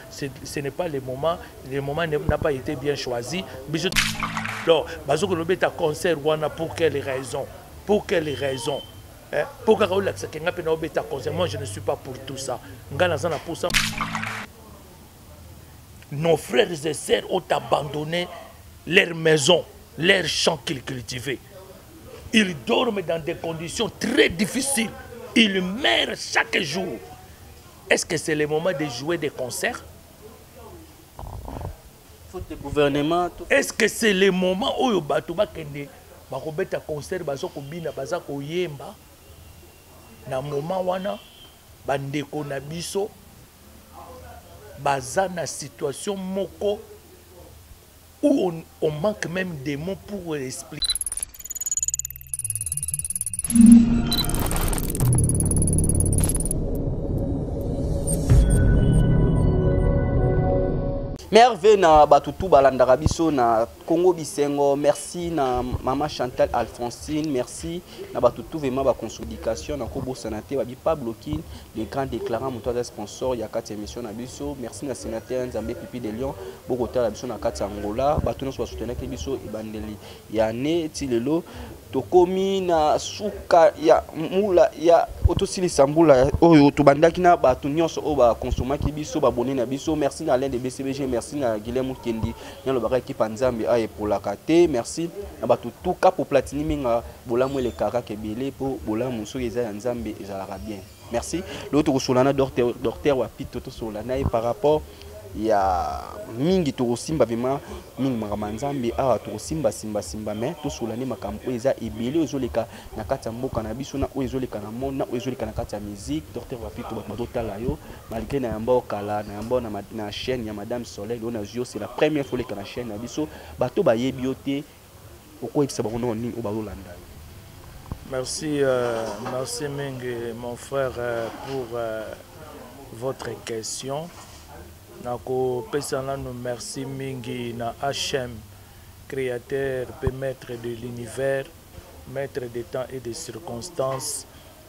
ce n'est pas le moment n'a pas été bien choisi. Alors, concert pour quelles raisons? Pour quelles raisons? Moi, je ne suis pas pour tout ça. Nos frères et sœurs ont abandonné leur maison, leurs champs qu'ils cultivaient. Ils dorment dans des conditions très difficiles. Ils meurent chaque jour. Est-ce que c'est le moment de jouer des concerts? Faute de gouvernement. Est-ce que c'est le moment où Batuba Kende bakobeta concert bazoko bina bazako yemba na moment wana bandeko na biso baza na situation moko où on manque même des mots pour expliquer. Merveille na batutu balandaka biso na Congo Bisengo, merci na maman Chantal Alphonsine, merci na batutu vraiment ba consolidation na Kobo Sanate babi Pablo Kin, les grands déclarants motoa sponsor ya kati émission na biso, merci na sénateur Nzambe Pipi de Lyon, Bogota la biso na kati Angola, batu nyonso ba soutenir ke biso ebandeli ya ne tilelo tokomi na suka ya mula ya otosili sambula oyo tobandaki na batu nyonso o ba consomaki biso ba bonné na biso, merci na l'un de BCBG, merci na Guilherme Kendi na lobaka équipe Nzambe a pour la kate, merci na batu tout cap pour platini minga bolamu le kaka kebele pour bolamu so eza Nzambe ezalaka bien. Merci. L'autre solana docteur wapi toto solana et par rapport ya mingi to simba vraiment mingi makamazambe a to simba mais to solane makampo eza ebele ozoleka na kati ya mboka na biso na ozoleka na monde na ozoleka na kati ya musique docteur wapi to bato tala yo malgré na mboka la na mboka na chaîne ya madame Soleil on a c'est la première fois que na chaîne na biso bato ba yebiote oko ebisa bango ni obalolanda. Merci merci Mingi mon frère pour votre question. Nako pesana nous merci mingi na HM créateur et maître de l'univers, maître des temps et des circonstances.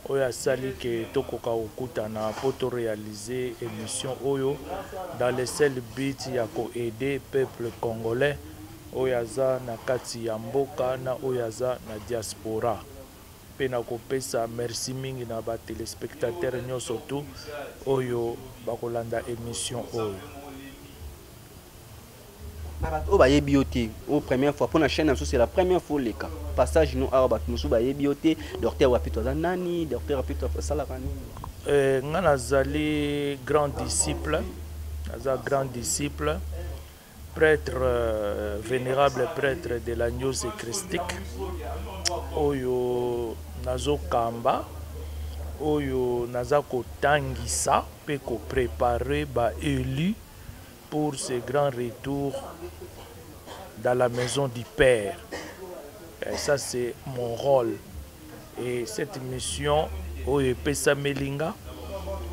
Oya sali ke tokoka okuta na poto réaliser émission oyo dans le seul but ya ko aider peuple congolais oyaza na kati ya mboka na oyaza na diaspora. Pena ko pesa merci mingi na ba téléspectateurs nyonso tout oyo bakolanda émission oyo. O ba yebiote au première fois pour la chaîne c'est la première fois les cas. Passage nous a ba musu ba yebiote docteur wapito za nani docteur wapito sala kani. Ngana zali grand disciple, grand disciple, prêtre vénérable prêtre de la news christique. Oyo nazo kamba oyo nazako tangisa pe ko préparer ba élu pour ce grand retour dans la maison du Père. Et ça c'est mon rôle et cette mission oyo pesa melinga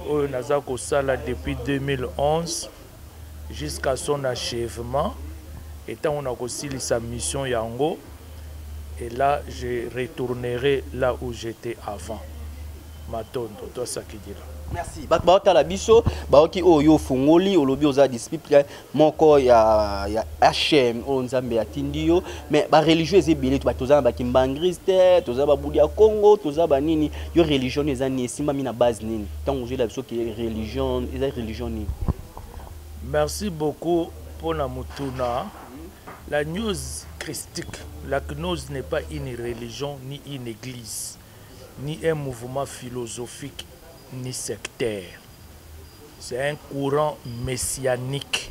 oyo nazako sala depuis 2011 jusqu'à son achèvement étant on a aussi sa mission yango. Et là, je retournerai là où j'étais avant. Matondo, toi ça qui dira. Merci. Baota la biso, baoki oyo fungoli olobi oza disciple moko ya HM o Nzambe atindio, mais ba religieux ezebele to batoza ba kimbangriste, toza ba budi ya Congo, toza ba nini, yo religion ezani simba mina base nini. Tant ozo la biso ki religion, religion ni. Merci beaucoup pour la mutuna. La news christique, la gnose n'est pas une religion, ni une église, ni un mouvement philosophique, ni sectaire. C'est un courant messianique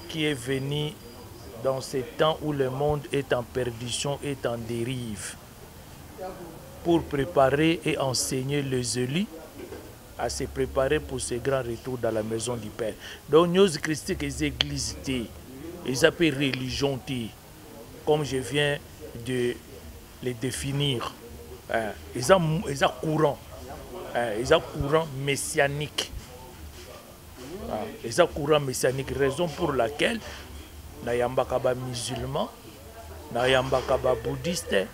qui est venu dans ces temps où le monde est en perdition, est en dérive, pour préparer et enseigner les élus à se préparer pour ce grand retour dans la maison du Père. Donc, news christique, les églises, ils appellent religion, comme je viens de les définir. Ils ont courant. Ils ont courant messianique. Ils ont courant messianique. Raison pour laquelle Nayambakaba musulman, Nayambakaba bouddhiste,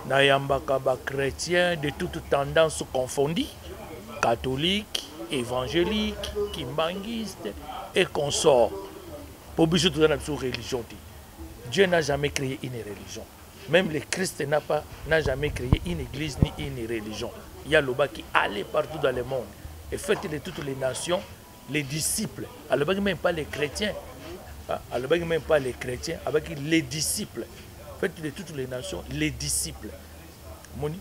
Nayambakaba chrétien, de toutes tendances confondues, catholique, évangélique, kimbanguiste et consorts. Pour biso tout dans la religion. Dieu n'a jamais créé une religion. Même le Christ n'a jamais créé une église ni une religion. Il y a le bas qui allait partout dans le monde et fait de toutes les nations les disciples. Alors même pas les chrétiens. Alors même pas les chrétiens, avec les disciples. Fait de toutes les nations les disciples. Moni.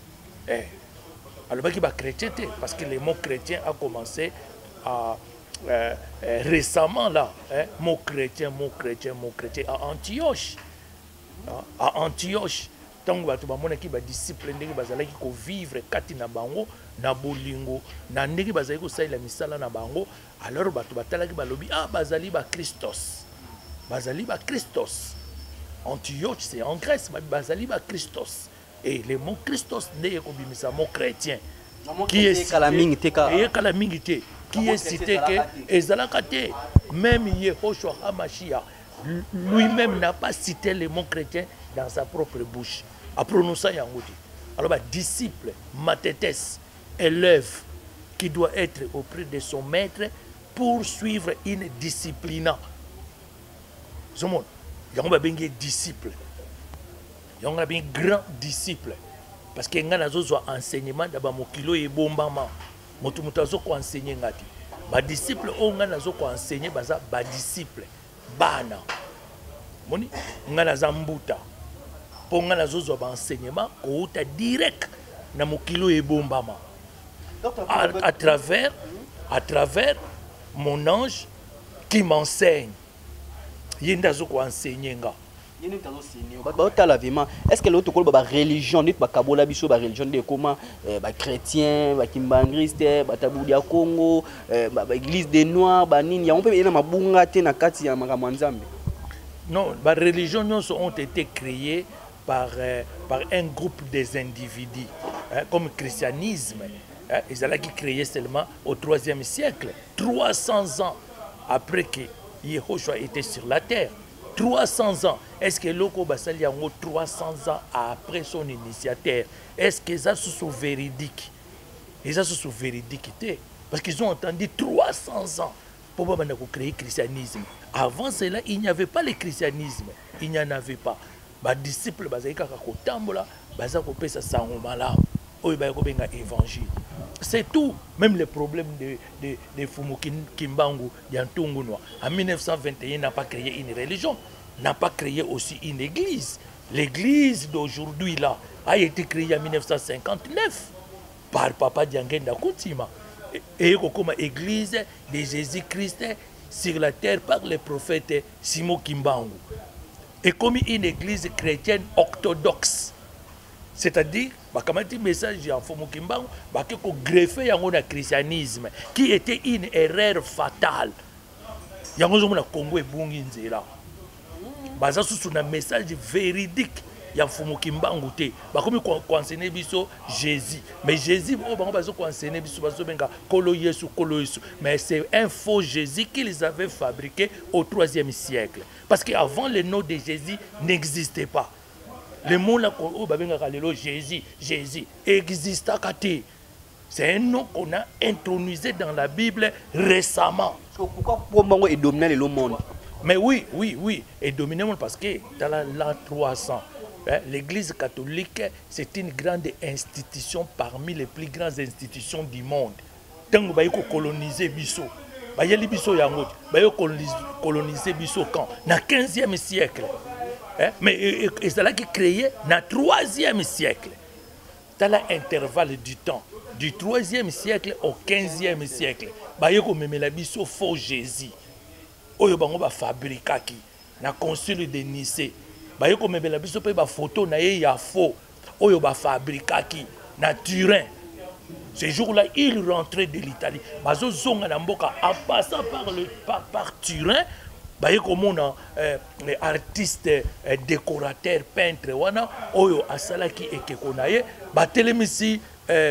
Alors il va chrétien parce que le mot chrétien a commencé à récemment là, mot chrétien à Antioche. À Antioche, tant que tu as qui disciple ndenge bazalaki ko vivre kati na bango na bolingo na ndenge bazalaki ko saila misala na bango, alors batu batalaki balobi bazali ba Christos. Bazali ba Christos. Antioche c'est en Grèce, bazali ba Christos. Et le mot Christos n'est ko bimisa mot chrétien. Qui est cité qui est cité que Ezalakate, même Yehoshua HaMashiach lui-même n'a pas cité le mot chrétien dans sa propre bouche. A prononcé Yangoti. Alors, disciple, matétès, élève qui doit être auprès de son maître pour suivre une discipline. Zomon, Yango bien disciple. Yango bien grand disciple. Parce que nga nazo zo enseignement d'aba mokilo e bombama. Motu mutazo ko enseigner ngati. Ba disciple o nga nazo ko enseigner baza ba disciple. Bana. Moni nga naza mbuta. Po nga nazo zo ba enseignement ko uta direct na mokilo e bombama. À travers mon ange qui m'enseigne. Yenda zo ko enseigner nga. Est-ce que l'autre religion, religion de comment chrétien, kimbangriste, taboudia Congo, église des noirs, on peut non, les religions ont été créées par un groupe des individus, comme le christianisme. Ils ont été créés seulement au 3e siècle, 300 ans après que Yehoshua était sur la terre. 300 ans. Est-ce que Loko Basali a 300 ans après son initiateur? Est-ce que ça sont véridique? Et ça sont véridique. Parce qu'ils ont entendu 300 ans pour créer le christianisme. Avant cela, il n'y avait pas le christianisme. Il n'y en avait pas. Les disciples, évangile. C'est tout. Même les problèmes de Fumu Kimbangu, Yantungunwa, en 1921, n'a pas créé une religion, n'a pas créé aussi une église. L'église d'aujourd'hui là a été créée en 1959 par Papa Diangenda Koutima. Et comme église de Jésus-Christ sur la terre par le prophète Simon Kimbangu. Et comme une église chrétienne orthodoxe. C'est-à-dire, comme un message en Fumu Kimbangu, qu'on greffer le christianisme, qui était une erreur fatale. Il y a un Congo et Bunginzela. Baza sous un message véridique. Il y a Fumu Kimbangu te. Comme qu'on enseigne Jésus. Mais Jésus, on enseigne Kolo Yesu. Mais c'est un faux Jésus qu'ils avaient fabriqué au 3e siècle. Parce qu'avant, le nom de Jésus n'existait pas. Le mot là, Jésus existe à côté. C'est un nom qu'on a intronisé dans la Bible récemment. Pourquoi il domine le monde? Mais oui, et domine le monde parce que dans l'an 300, l'Église catholique, c'est une grande institution parmi les plus grandes institutions du monde. Tant que vous colonisez Bisso, coloniser Bisso quand? Dans le 15e siècle. Mais c'est là qui créé dans le 3e siècle. Dans l'intervalle du temps, du 3e siècle au 15e siècle, il y a un faux Jésus. Il y a un fabriqué dans le concile de Nicée. Il y a une photo qui est faux. Il y a un fabriqué dans Turin. Ce jour-là, il rentrait de l'Italie. En passant par Turin, comme un artiste, décorateur, peintre, oyo asalaki ekekonaye, batelemisi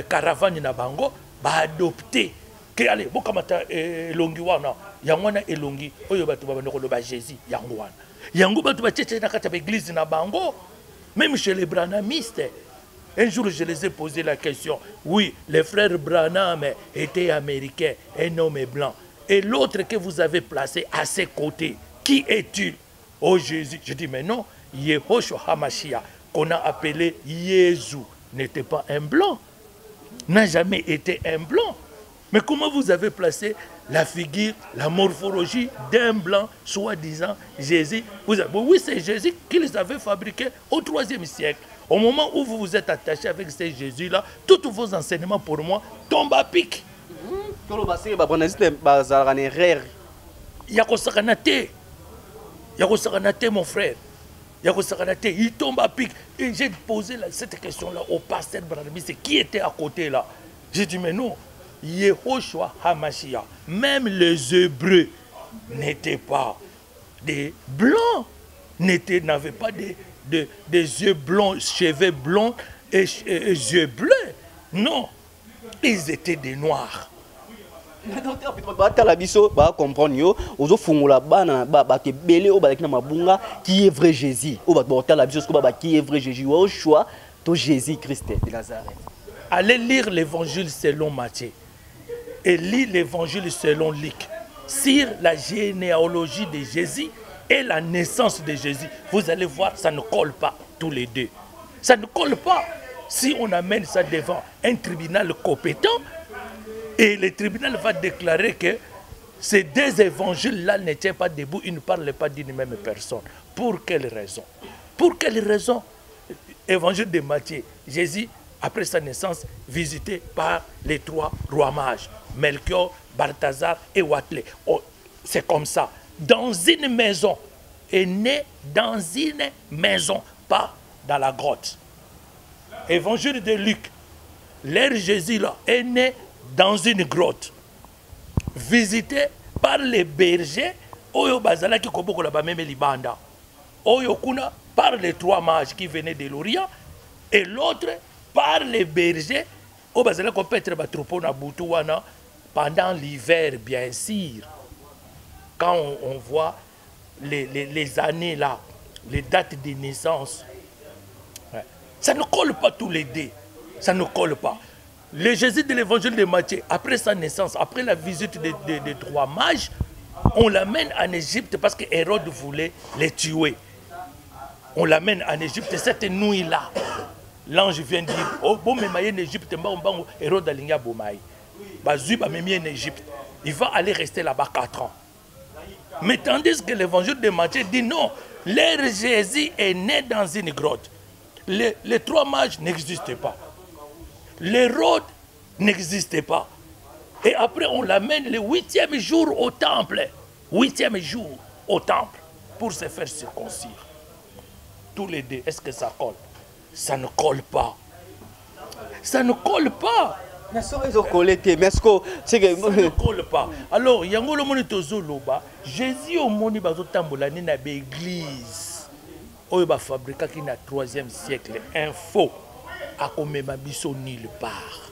caravane na bango, adopté. Que allez, bokamata elongi wana, yangwana elongi, oyo batu babandoko ba Jésus, yangwana. Yango batu ba tchétché na kata église na bango, même chez les branamistes. Un jour, je les ai posé la question. Oui, les frères Branham étaient américains, un homme blanc. Et l'autre que vous avez placé à ses côtés, qui est-il? Oh Jésus. Je dis, mais non, Yehoshua HaMashiach, qu'on a appelé Jésus, n'était pas un blanc. N'a jamais été un blanc. Mais comment vous avez placé la figure, la morphologie d'un blanc, soi-disant Jésus? Oui, c'est Jésus qu'ils avaient fabriqué au IIIe siècle. Au moment où vous vous êtes attaché avec ces Jésus-là, tous vos enseignements pour moi tombent à pic. Yakosakanate, mon frère. Il tombe à pic. Et j'ai posé cette question-là au pasteur Branham, c'est qui était à côté là? J'ai dit, mais non, Yehoshua HaMashiach, même les Hébreux n'étaient pas des blancs, n'avaient pas des yeux blonds, cheveux blonds et yeux bleus. Non, ils étaient des noirs. Qui est vrai Jésus? Qui est vrai Jésus? Au choix de Jésus-Christ de Nazareth. Allez lire l'évangile selon Matthieu et lire l'évangile selon Luc sur la généalogie de Jésus et la naissance de Jésus. Vous allez voir, ça ne colle pas tous les deux. Ça ne colle pas. Si on amène ça devant un tribunal compétent, et le tribunal va déclarer que ces deux évangiles-là ne tiennent pas debout, ils ne parlent pas d'une même personne. Pour quelle raison? Pour quelle raison? Évangile de Matthieu, Jésus, après sa naissance, visité par les trois rois mages, Melchior, Balthazar et Watley. Oh, c'est comme ça. Dans une maison, est né dans une maison, pas dans la grotte. Évangile de Luc, l'air Jésus là est né dans une grotte, visité par les bergers, Oyo Bazala qui koboko la même libanda, Oyo Kuna par les trois mages qui venaient de l'Orient, et l'autre par les bergers, Oyo Bazala qui peut être troupeau na Boutouana pendant l'hiver, bien sûr. Quand on voit les années là, les dates de naissance, ouais. Ça ne colle pas tous les deux, ça ne colle pas. Le Jésus de l'évangile de Matthieu, après sa naissance, après la visite des trois mages, on l'amène en Égypte parce que Hérode voulait les tuer. On l'amène en Égypte cette nuit-là. L'ange vient dire, oh bon, mais en Égypte, Hérode a ligné Bomaï. Bazub a mis en Égypte. Il va aller rester là-bas 4 ans. Mais tandis que l'évangile de Matthieu dit non, l'air Jésus est né dans une grotte. Les trois mages n'existaient pas. L'Hérode n'existait pas. Et après, on l'amène le 8e jour au temple. 8e jour au temple pour se faire circoncire. Tous les deux, est-ce que ça colle? Ça ne colle pas. Ça ne colle pas. Ça ne colle pas. Alors, il y a un loba. Jésus au moni bazotambola ni na l'église. Oyo fabriqué qui na 3e siècle. Info. A comme biso nulle part.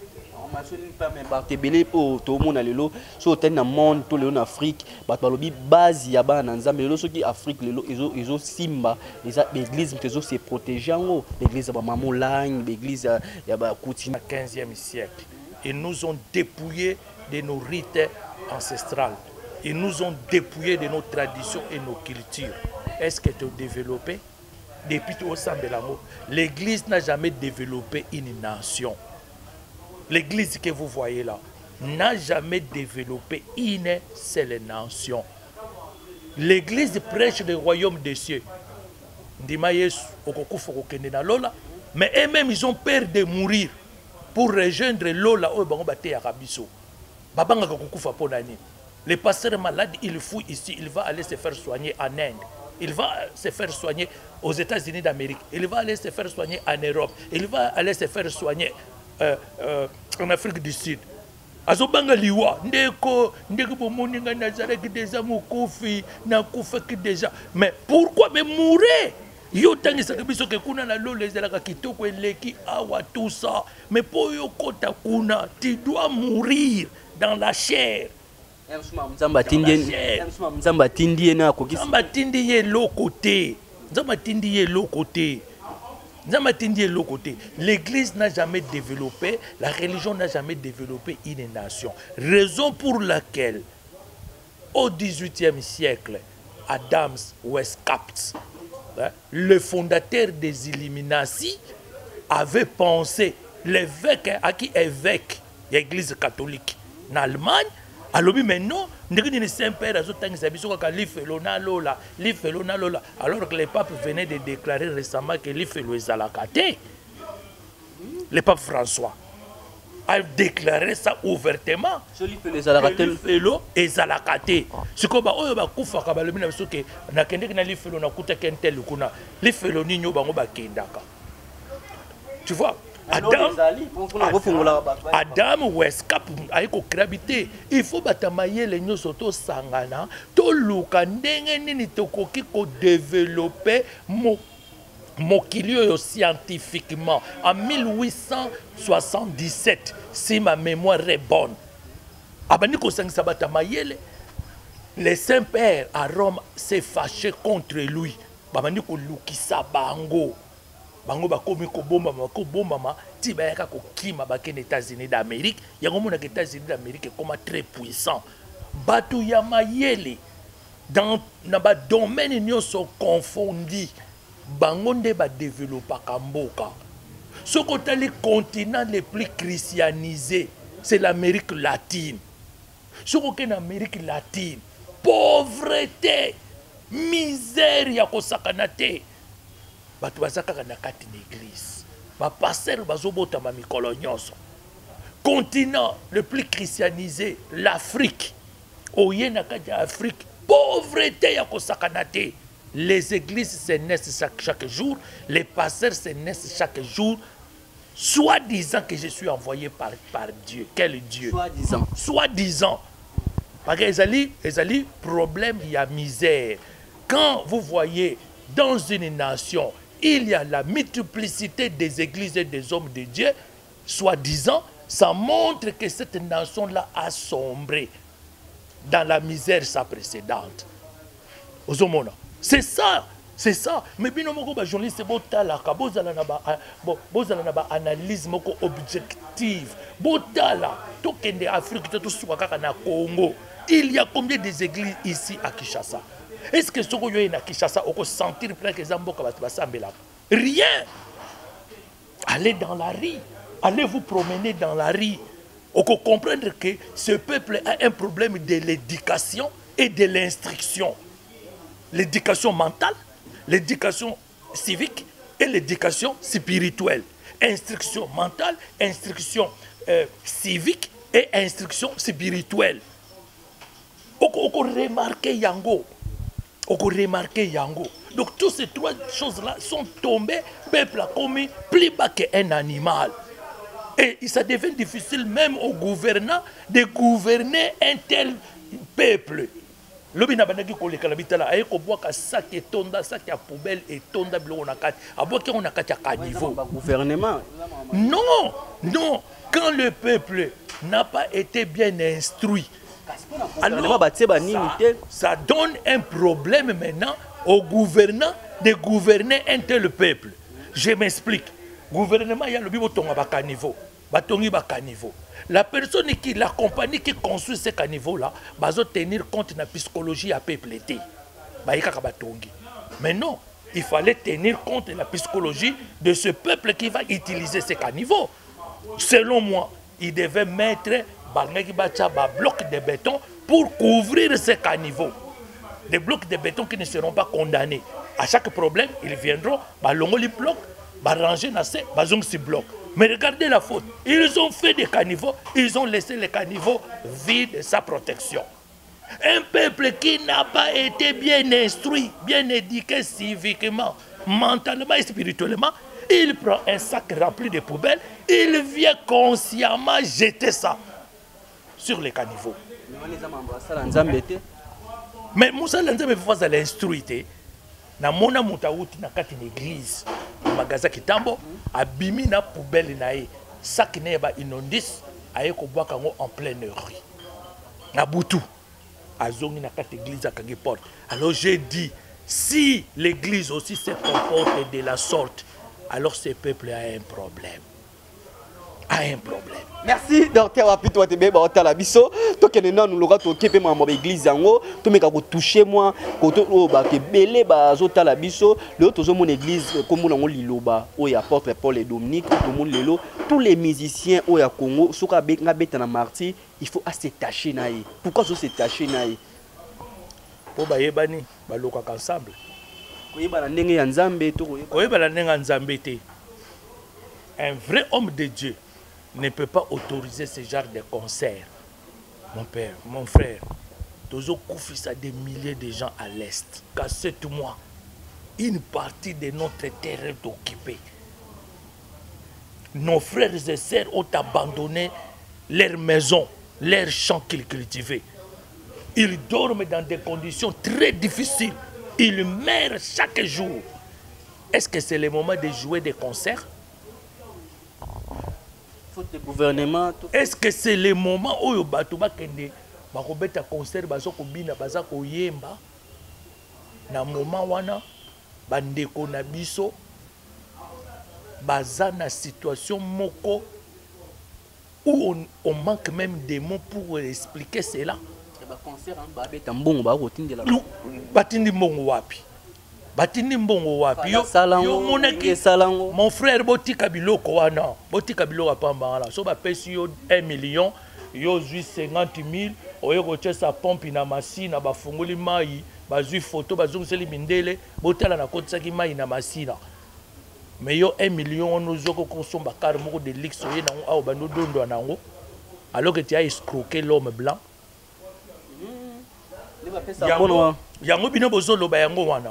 Tout le monde a lelo, surtout dans le monde, tout le monde en Afrique, batalobi base ya ba nanzambe lelo soki Afrique lelo ezo simba, l'église tezo se protéger en l'église ba mamolang, l'église ya ba coutume 15e siècle. Ils nous ont dépouillés de nos rites ancestrales. Ils nous ont dépouillés de nos traditions et nos cultures. Est-ce que tu as développé? Depuis au sein de l'amour, l'église n'a jamais développé une nation. L'église que vous voyez là n'a jamais développé une seule nation. L'église prêche le royaume des cieux. Mais eux-mêmes, ils ont peur de mourir pour rejoindre l'Ola. Le pasteur malade, il fouille ici, il va aller se faire soigner en Inde. Il va se faire soigner aux États-Unis d'Amérique. Il va aller se faire soigner en Europe. Il va aller se faire soigner en Afrique du Sud. Azobanga liwa ndeko bomoninga nazareki déjà mukufi na kufaki déjà. Mais pourquoi me mourir? Yo tangisa biso ke kuna na lolo ezalaka kitoko eleki awa tout ça. Mais pour yo kota kuna, tu dois mourir dans la chair. Nzamba tindi ye lo côté. L'église n'a jamais développé, la religion n'a jamais développé une nation. Raison pour laquelle, au XVIIIe siècle, Adams Weishaupt, le fondateur des Illuminati, avait pensé, l'évêque, à qui évêque de l'église catholique en Allemagne, alors maintenant, alors que le pape venait de déclarer récemment que l'Ifelo est à la cate, le pape François a déclaré ça ouvertement. L'Ifelo est à la cate. Ce que tu vois, Adam Weishaupt aiko krabité, il faut batamaye les nyo soto sangana to luka ndenge nini tokoki ko développer mokili scientifiquement en 1877 si ma mémoire est bonne. Abani ko sangisa batamayele, le Saint-Père à Rome s'est fâché contre lui. Babani ko lukisa bango. Bango bakomi ko bomba ti bayaka ko kima bakene États-Unis d'Amérique, yango mona que États-Unis d'Amérique comme très puissant. Batu ya mayele dans na ba domaine nyonso confondi. Bango nde ba développer kamboka. Ce côté les continents les plus christianisés, c'est l'Amérique latine. Ce côté l'Amérique latine, pauvreté, misère ya ko sakanate. Batu bazaka na kati l'église. Ba pasteur bazobota ma mikolo nyonso. Continent le plus christianisé, l'Afrique. Oye na kati Afrique, pauvreté ya ko sakanate. Les églises se naissent chaque jour, les pasteurs se naissent chaque jour, soi-disant que je suis envoyé par Dieu. Quel Dieu? Soi-disant. Soi-disant. Parce que les ali problème, il y a misère. Quand vous voyez dans une nation, il y a la multiplicité des églises et des hommes de Dieu, soi-disant, ça montre que cette nation-là a sombré dans la misère sa précédente. C'est ça, c'est ça. Mais bien moko ba journaliste botala ka bozala na ba analyse moko objective. Botala to kende Afrique to suka kaka na Congo. Il y a combien des églises ici à Kinshasa? Est-ce que ce que yo na Kinshasa on peut sentir plein que zamboka ba basambela? Rien. Allez dans la rue, allez vous promener dans la rue. On peut comprendre que ce peuple a un problème de l'éducation et de l'instruction. L'éducation mentale, l'éducation civique et l'éducation spirituelle. Instruction mentale, instruction civique et instruction spirituelle. On remarque Yango. On remarque Yango. Donc toutes ces trois choses-là sont tombées, le peuple a commis plus bas qu'un animal. Et ça devient difficile même aux gouvernants de gouverner un tel peuple. Lobina banaki koleka la bitala aye ko boka sac et tonda sac ya poubelle et tonda bilo na kati aboki on a kati ya niveau gouvernement. Non, non, quand le peuple n'a pas été bien instruit, alors ça donne un problème maintenant aux gouvernants de gouverner un tel peuple. Je m'explique. Gouvernement il y a le bibo tonga ba caniveau, batongi ba caniveau. La personne qui, la compagnie qui construit ces caniveaux-là, va tenir compte de la psychologie à peuple. Mais non, il fallait tenir compte de la psychologie de ce peuple qui va utiliser ces caniveaux. Selon moi, il devait mettre des blocs de béton pour couvrir ces caniveaux. Des blocs de béton qui ne seront pas condamnés. À chaque problème, ils viendront, les blocs, ranger ces blocs. Mais regardez la faute. Ils ont fait des caniveaux, ils ont laissé les caniveaux vides sans protection. Un peuple qui n'a pas été bien instruit, bien éduqué civiquement, mentalement et spirituellement, il prend un sac rempli de poubelles, il vient consciemment jeter ça sur les caniveaux. Mais Moussa Lanzambe faut à l'instruité. Na mona mutauti na kati l'église magaza kitambo abimi na poubelle nae sac ne ba inondis aye ko bwaka ngo en pleine rue na butu azongi na kati l'église akangi porte. Alors j'ai dit si l'église aussi se comporte de la sorte, alors ce peuple a un problème. A un problème. Merci docteur Wapito Watebe Baotala biso to kenena nous lora to kepe ma église yango to meka ko toucher moi ko to ba ke belé ba zotala biso le to zo mon église comme on liloba o ya apôtre Paul et Dominique to mon lelo tous les musiciens o ya Congo soka be nga beta na martyr il faut s'attacher naï. Pourquoi zo s'attacher naï? Po ba yebani ba lokaka ensemble. Ko yeba na ndenge ya Nzambe to ko yeba na ndenge ya Nzambe te. Un vrai homme de Dieu ne peut pas autoriser ce genre de concert. Mon père, mon frère, toujours koufisa des milliers de gens à l'Est. Car 7 mois, une partie de notre terre est occupée. Nos frères et sœurs ont abandonné leurs maisons, leurs champs qu'ils cultivaient. Ils dorment dans des conditions très difficiles. Ils meurent chaque jour. Est-ce que c'est le moment de jouer des concerts? Gouvernement. Est-ce que c'est le moment où bato bakende bakobeta concert bazo kobina baza koyemba na moment wana bandeko na biso baza na situation moko où on manque même des mots pour expliquer cela. Ba concert ba beta mbongo ba kotindela batindi mbongo wapi? Batindi mbongo wapi? Yo monaki mon frère botika biloko wana botika biloko pamba wana so ba pesi yo 1 million yo zui 50 000 oyo koche sa pompe na masina bafungoli mai bazui photo bazungiseli mindele botala na kotisaki mai na masina mais yo 1 million ono zoko kosomba kar moko de lix oye nango awo bando dondo nango alors que tu as escroqué l'homme blanc. Yango bino bozolo ba yango wana.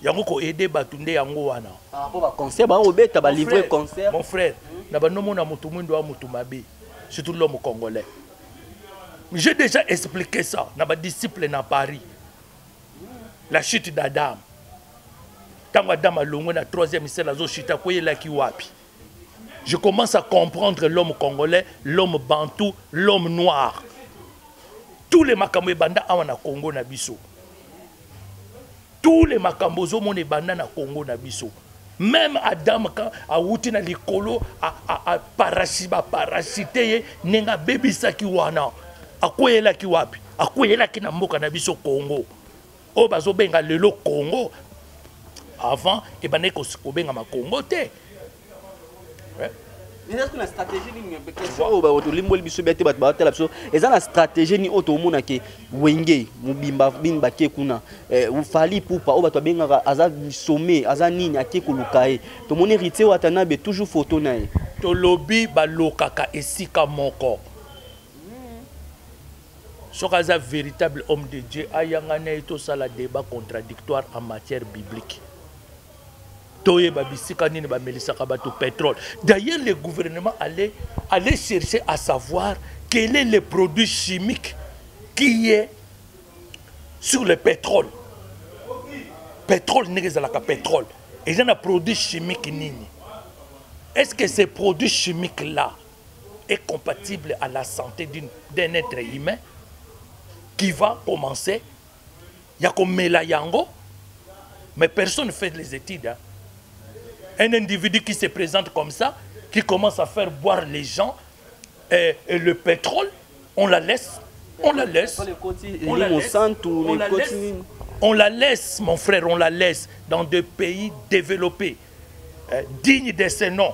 Yango ko aider batunde yango wana. Ah bon ba concert ba obeta ba livrer concert. Mon frère, na ba nomo na mutu mwindo wa mutu mabe, surtout l'homme congolais. J'ai déjà expliqué ça na ba disciple na Paris. La chute d'Adam. Tango Adam a longo na 3e siècle azo chita koyela ki wapi. Je commence à comprendre l'homme congolais, l'homme bantou, l'homme noir. Tous les makambo banda awana Congo na biso. Tous les makambozo mon banda na Congo na biso. Même Adam quand a wuti na likolo a parasité nenga bebisa ki wana. Akoyela ki wapi? Akoyela ki na mboka na biso Congo. O bazo benga lelo Congo. Avant et bané ko benga ma Congo te. Mais est-ce que la stratégie ni question ba to limboli biso bete bat ba tela biso eza na stratégie ni auto mona ke wenge mubimba bimba ke kuna ufali pupa o bato benga aza sommet aza nini ake kulukae to moni rite watana be toujours photo nae to lobby ba lokaka esika moko sokaza véritable homme de Dieu ayangana to sala débat contradictoire en matière biblique. Pétrole. D'ailleurs, le gouvernement allait chercher à savoir quel est le produit chimique qui est sur le pétrole. Pétrole n'est pas le pétrole. Et il y a un produit chimique. Est-ce que ce produit chimique-là est compatible à la santé d'un être humain qui va commencer? Il y a comme Melayango, mais personne ne fait les études. Hein. Un individu qui se présente comme ça, qui commence à faire boire les gens et le pétrole, on la laisse. On la laisse. On la laisse, mon frère, on la laisse dans des pays développés, dignes de ce nom.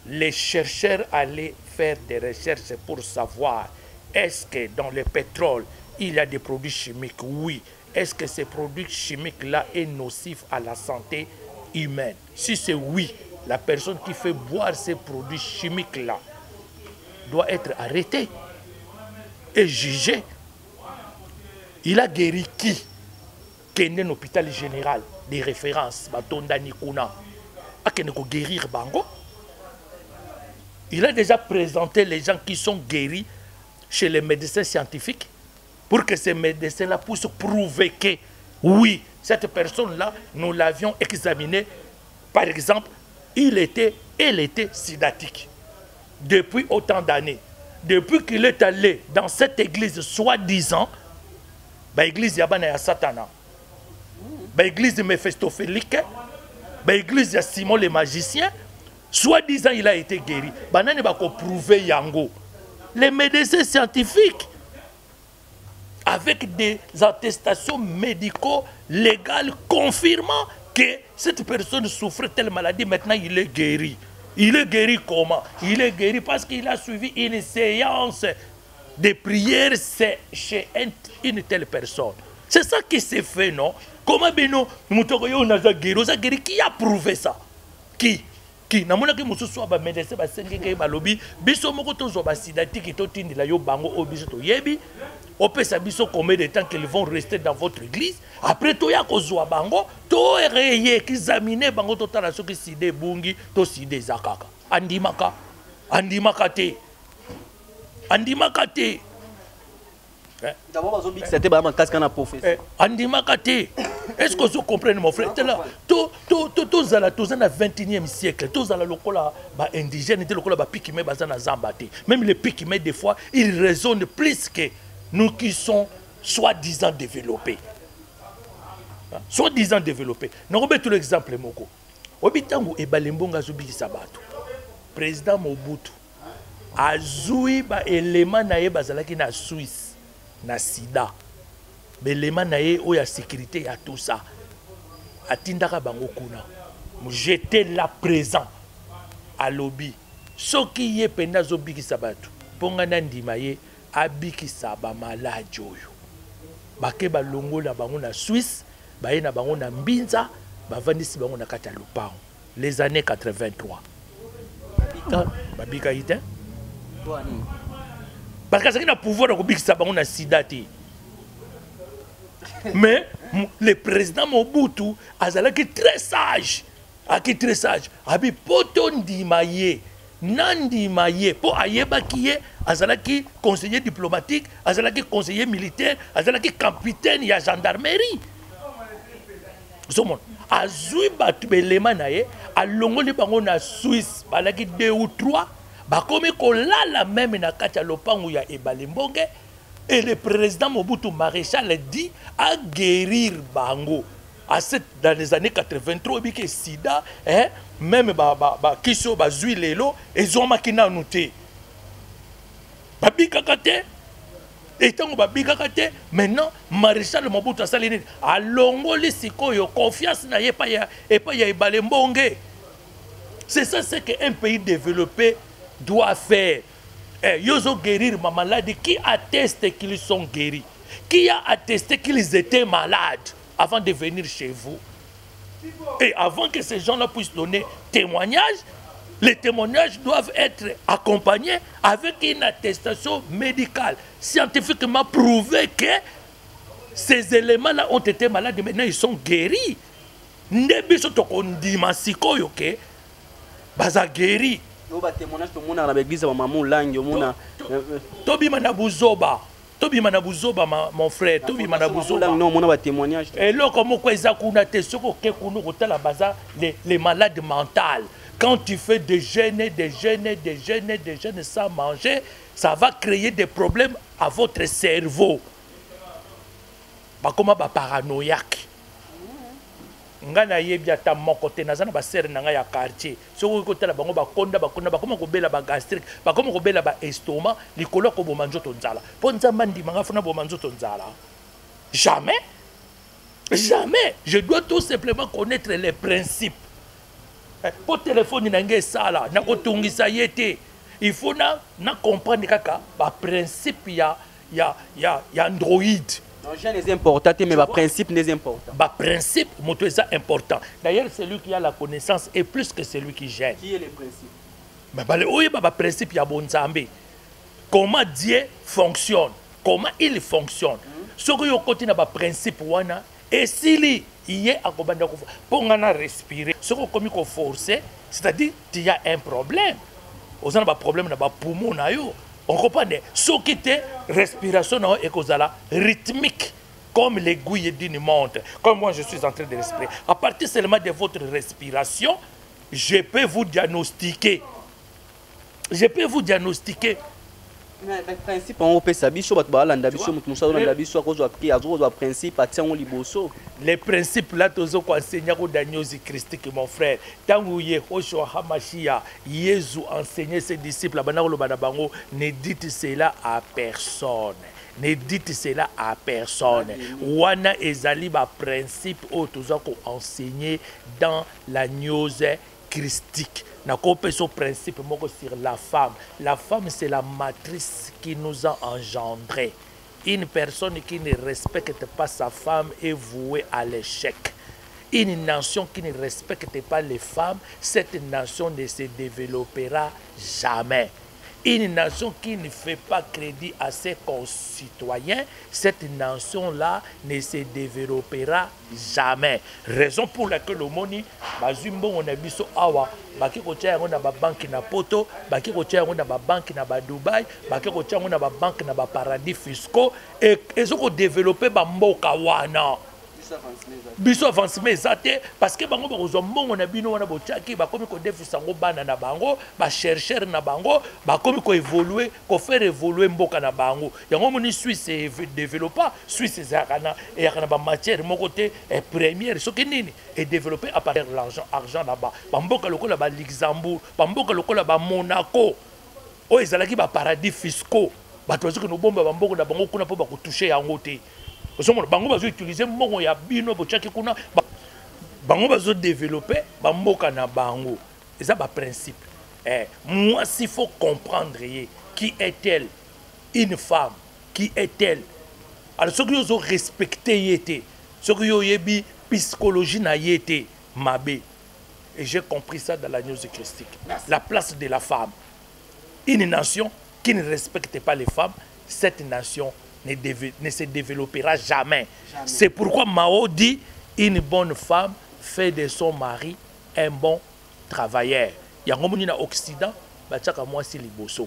Les chercheurs allaient faire des recherches pour savoir est-ce que dans le pétrole, il y a des produits chimiques? Oui. Est-ce que ces produits chimiques-là sont nocifs à la santé humaine? Si c'est oui, la personne qui fait boire ces produits chimiques-là doit être arrêtée et jugée. Il a guéri qui? Kende un hôpital général de référence, Batonda Nikuna, a guérir Bango. Il a déjà présenté les gens qui sont guéris chez les médecins scientifiques pour que ces médecins-là puissent prouver que oui, cette personne-là, nous l'avions examinée. Par exemple, elle était sidatique depuis autant d'années. Depuis qu'il est allé dans cette église, soi-disant, l'église Yabana ya Satana, l'église Méphistophélike, l'église de Simon le magicien, soi-disant il a été guéri. Banane va prouver yango. Les médecins scientifiques, avec des attestations médicaux légales confirmant que cette personne souffrait de telle maladie, maintenant il est guéri. Il est guéri comment? Il est guéri parce qu'il a suivi une séance de prière chez une telle personne. C'est ça qui s'est fait, non? Comment beno mutokoyo naza guéri? Qui a prouvé ça? Qui namona ke mususu ba médecin ba sengenge ba lobi biso moko tozo ba sidati ki totindi la yo bango obiso to yebi opesa biso combien de temps qu'ils vont rester dans votre église après to ya kozwa bango to reye kizamine bango totala soki side bungi to side zakaka andimaka te d'abord c'était vraiment casque na professeur andimaka te. Est-ce que vous comprenez mon frère? Tous à la 21e siècle, tous à la lokola indigène, lokola pikime bazana zambate. Même les pikime des fois, ils raisonnent plus que nous qui sont soi-disant développés. Soi-disant développés. Nous remettons tout l'exemple moko. Obitango e balembonga zubiki sabato. Président Mobutu azui ba élément na ye bazalaki na Suisse, na sida. Belema na ye oya sécurité ya tout ça atindaka bango kuna j'étais là présent à lobby soki ye penda zo bikisa batu ponga na ndima ye abikisa ba maladi oyo bake balongola bango na Suisse baye na bango na Mbinza bavandisi bango na kata lupango les années 83 babika ite parce que na pouvoir ko bikisa bango na sida te. Mais le président Mobutu azalaki très sage. Très sage. Abi poto ndimaye, nandimaye, po ayeba kiye, azalaki conseiller diplomatique, azalaki conseiller militaire, azalaki capitaine ya gendarmerie. Somon azui batu belema na ye, alongoli bango na Suisse, balaki 2 ou 3, bakomi kolala même na kati ya lopango ya Ebalembonge. Et le président Mobutu Maréchal dit à guérir Bango. Dans les années 83, il y a sida, même Kiso, Bazui, Lelo, et Zomakina Nouté. Babi Kakate, et tant que Babi Kakate, maintenant, Maréchal Mobutu a saliné. À Longo, les Sikoyo, confiance n'a pas y Balembonge. C'est ça ce qu'un pays développé doit faire. Ils ont guéri ma maladie. Qui atteste qu'ils sont guéris? Qui a attesté qu'ils étaient malades avant de venir chez vous? Et avant que ces gens-là puissent donner témoignage, les témoignages doivent être accompagnés avec une attestation médicale, scientifiquement prouvé que ces éléments-là ont été malades et maintenant ils sont guéris. Nebiso tokondima sikoyo ke baza guéri. Tobi Manabuzoba, mon frère, Tobi Manabuzoba. Non, mon témoignage. Et là, comme quoi ils ont les malades mentales. Quand tu fais des jeûnes sans manger, ça va créer des problèmes à votre cerveau. Comme paranoïaque. Ngana yebi ata moko te nazana ba sere nanga ya quartier soko ko tala bango bakonda bakoma ko bela ba gastrique bakoma ko bela ba estomac likolo ko boma nzoto nzala po nzamba ndima funa boma nzoto nzala jamais je dois tout simplement connaître les principes pour téléphone nanga sala na ko tungisa yete il faut na comprendre kaka ba principe ya Android. Les important, mais le principe n'est important. Le principe, c'est important. D'ailleurs, celui qui a la connaissance est plus que celui qui gêne. Qui est le principe? Le principe, il y a bon Zambé. Comment Dieu fonctionne? Comment il fonctionne? Ce que vous continuez à principe, et s'il y a un problème, pour respirer, ce que vous forcez, c'est-à-dire qu'il y a un problème. Vous avez un problème dans le poumon. On comprend ce qui est respiration et rythmique, comme l'aiguille d'une montre. Comme moi je suis en train de respirer. À partir seulement de votre respiration, je peux vous diagnostiquer. Mais principe on peut sabiso bat balanda biso mutu musa balanda biso akozo apiki azo principe atiango liboso. Les principes là tozo ko enseigner ko danyosi christique mon frère. Tangu Yehoshua Hamashia Jésus enseignait ses disciples banako lo banabango ne dites cela à personne. Ne dites cela à personne. Wana ezali ba principe o tozo ko enseigner dans la news christique. N'a pas ce principe sur la femme. La femme, c'est la matrice qui nous a engendrés. Une personne qui ne respecte pas sa femme est vouée à l'échec. Une nation qui ne respecte pas les femmes, cette nation ne se développera jamais. Une nation qui ne fait pas crédit à ses concitoyens, cette nation-là ne se développera jamais. Raison pour laquelle le moni, bazumbo on a biso awa, baki ko tia na ba banque na Poto, baki ko tia na ba banque na ba Dubaï, baki ko tia na ba banque na ba paradis fiscaux et ils ont développé ba mboka wana. Biso avancement ezate parce que bango bakozwa mbongo na bino wana botiaki bakomi ko defisa ngo bana na bango ba chercheur na bango bakomi ko évoluer ko faire évoluer mboka na bango yango moni Suisse développa Suisse zakana et yakana ba matière mon côté première ce que nini et développer à partir de l'argent là-bas ba mboka lokola ba Luxembourg ba mboka lokola ba Monaco o ezalaki ba paradis fiscaux ba tozo que no bomba ba mboka na bango kuna po ba ko toucher yango te. Bango bazo utiliser mbongo ya bino bochaki kuna bango bazo développer ba mboka na bango. Et ça ba principe. Moi s'il faut comprendre qui est-elle une femme, qui est-elle. Alors ceux qui ont respecté yété, ceux qui ont yebi psychologie na yété mabé. Et j'ai compris ça dans la news christique. La place de la femme. Une nation qui ne respecte pas les femmes, cette nation ne se développera jamais. C'est pourquoi Mao dit une bonne femme fait de son mari un bon travailleur. Il y a un Occident, bachaka moi si liboso.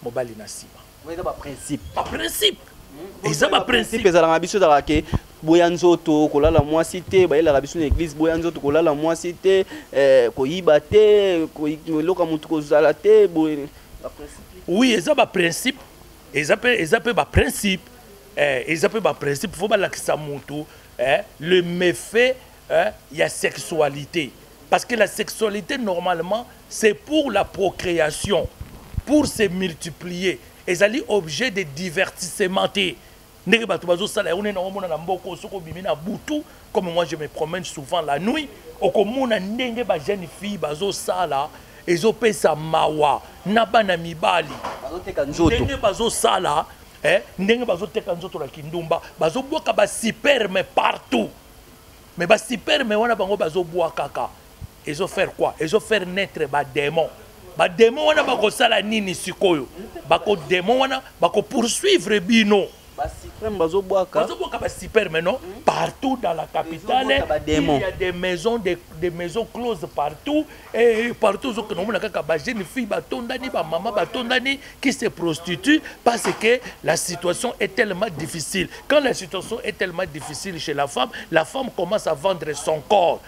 Mobali na sima. Oui, c'est pas principe. Pas principe. Et ça pas principe. C'est la rabiso dans laquelle boyanzoto kola la moi cité, ba la rabiso l'église boyanzoto kola la moi cité, ko yibate, ko loka mutu ko zalate, ba principe. Oui, ça pas principe. Ils appellent par principe. Ils appellent par principe. Il faut pas que le méfait, il y a sexualité. Parce que la sexualité, normalement, c'est pour la procréation, pour se multiplier. Ils sont objet de divertissement. Comme moi, je me promène souvent la nuit. Jeune fille, ils ont fait ça mawa, nabana mibali. Ndenge bazo sala, ndenge bazo teka nzoto la kindumba, bazo boka ba sperme partout. Mais ba sperme wana bango bazo boa kaka. Ils ont fait quoi? Ils ont fait naître ba démon. Ba démon wana bako sala nini sikoyo? Bako démon wana bako poursuivre bino. Bazo boka ba sperme non? Partout dans la capitale, il y a des maisons closes partout et partout où on a des jeunes filles batondani, ba maman batondani qui se prostituent parce que la situation est tellement difficile. Quand la situation est tellement difficile chez la femme commence à vendre son corps.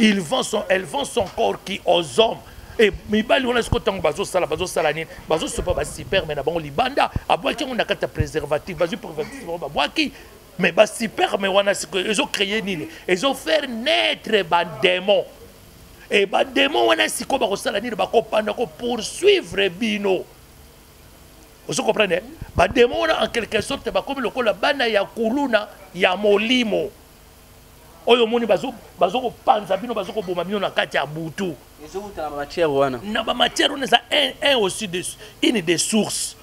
Elle vend son corps qui aux hommes. Et mibali on a ce côté bazo sala ni bazo sopa ba super mais na bango libanda abwaki on a kata préservatif bazo préservatif ba bwaki mais ba super mais wana ils ont créé nini ils ont fait naître ba démon et ba démon wana siko ba ko sala ni ba ko panda ko poursuivre bino. Vous comprenez? Ba démon wana en quelque sorte ba comme le ko la bana ya kuluna ya molimo. Oyo moni bazo ko panza bino bazo ko boma bino na kati ya butu. Na ba matière on a un aussi une des sources.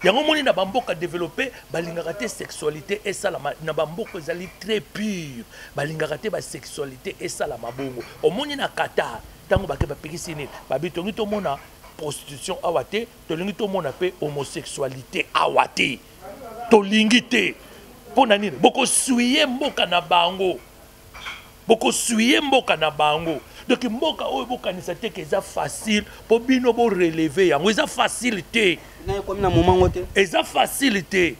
Yango moni na bamboka développer balingaka te sexualité et ça na bamboka zali très pure. Balingaka te ba sexualité et ça la mabongo. O moni na Qatar tango ba ke ba pikisi ni ba bitongi to mona prostitution awate to lingi to mona pe homosexualité awate. To lingi te. Pona nini boko suye mboka na bango. Boko suye mboka na bango. Donc mboka oyo bokanisa te que ça facile pour bino bo relever yango ça facilité. Na comme na moment ngote. Eza facilité,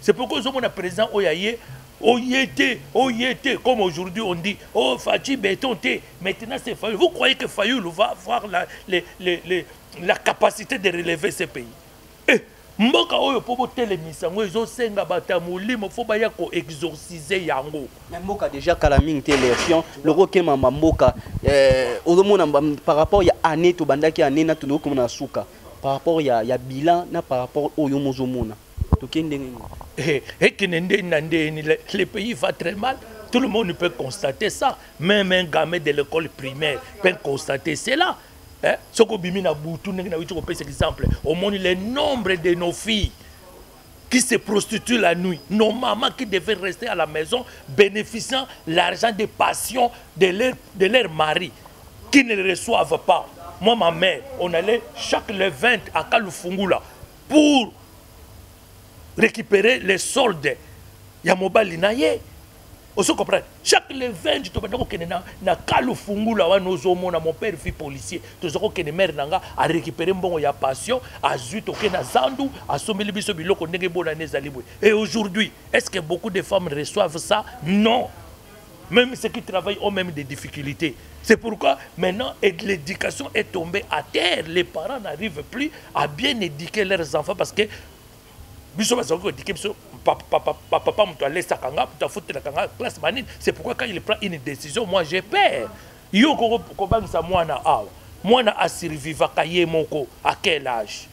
c'est pourquoi nous sommes présent oyaye oyete comme aujourd'hui on dit oh Fachi béton te. Maintenant c'est Fayou. Vous croyez que Fayou va avoir la capacité de relever ce pays? mboka oyo po botelemisa yango ezosenga bato ya molimo fo baya koexorcise yango. Mboka déjà kala mingi te élection loko kemamba mboka ozomona par rapport ya année to bandaki année na tolo komona suka par rapport ya bilan na par rapport oyo mozomona tokende ngi ekinende na ndeni le pays va très mal. Tout le monde peut constater ça. Même un gamin de l'école primaire peut constater cela. Ce qu'on bimi na boutou, par exemple, au monde le nombre de nos filles qui se prostituent la nuit, nos mamans qui devaient rester à la maison bénéficiant l'argent de passion de leur mari, qui ne le reçoivent pas. Moi, ma mère, on allait chaque le 20 à Kalufungula pour récupérer les soldes. Yamoba Linaye. Vous comprenez? Chaque le 20, tu na Kalufungula wa nozomona mon père fils policier. Tu sais que ne mère nanga a récupéré bon ya passion, a zuit au na zandu, a someli biso biloko ndenge bona nezalibwe. Et aujourd'hui, est-ce que beaucoup de femmes reçoivent ça? Non. Même ceux qui travaillent ont même des difficultés. C'est pourquoi maintenant l'éducation est tombée à terre. Les parents n'arrivent plus à bien éduquer leurs enfants parce que c'est pourquoi quand il prend une décision, moi j'ai peur. Moi a survécu à quel âge?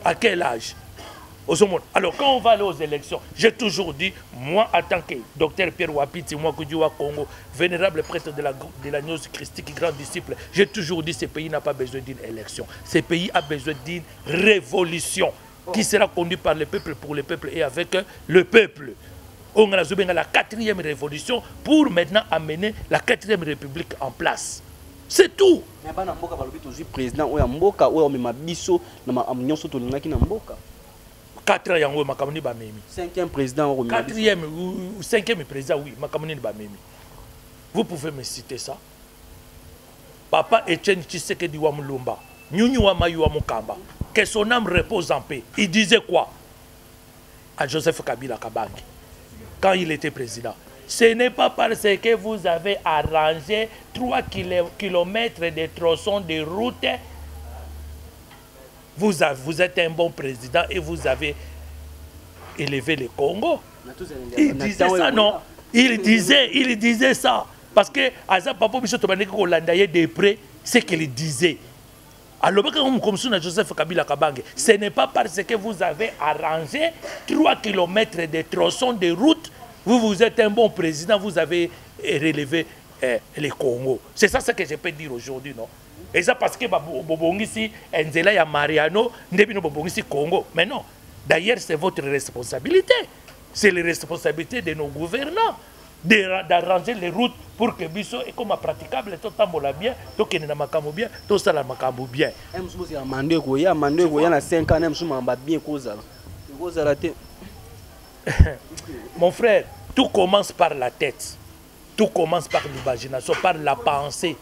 À quel âge? Alors quand on va aller aux élections, j'ai toujours dit, moi en tant que docteur Pierre Wapiti, moi qui au Congo, vénérable prêtre de la Gnose christique, grand disciple, j'ai toujours dit ce pays n'a pas besoin d'une élection. Ce pays a besoin d'une révolution qui sera conduite par le peuple, pour le peuple et avec le peuple. On a la 4e révolution pour maintenant amener la 4e république en place. C'est tout. Mais pas n'importe quel président ou mboka ou même biso na amnion soto ngaki na mboka. 4 yango makamoni ba memi. 5e président ou 4e ou 5e président oui makamoni ba memi. Vous pouvez me citer ça? Papa Etienne Tshisekedi wa Mulumba, Nyunyu wa Mayu wa Mukamba. Que son âme repose en paix. Il disait quoi à Joseph Kabila Kabangi quand il était président? Ce n'est pas parce que vous avez arrangé 3 kilomètres de tronçons de route, vous êtes un bon président et vous avez élevé le Congo. Il disait ça, non? Il disait ça. Parce que Aza Papa Bicho Tobaneki Kolandaye de près, c'est qu'il disait. Alors, comme Joseph Kabila Kabange, ce n'est pas parce que vous avez arrangé 3 kilomètres de tronçons de route, vous êtes un bon président, vous avez relevé le Congo. C'est ça ce que je peux dire aujourd'hui, non? Et ça parce que Bobongisi, Nzela ya Mariano, Ndebino Bobongisi Congo. Mais non. D'ailleurs, c'est votre responsabilité. C'est la responsabilité de nos gouvernants d'arranger les routes pour que Bisso est comme praticable, tout tambola bien, tout qui n'a makambo bien, tout ça la makambo bien. Mon frère, tout commence par la tête. Tout commence par l'imagination, par la pensée.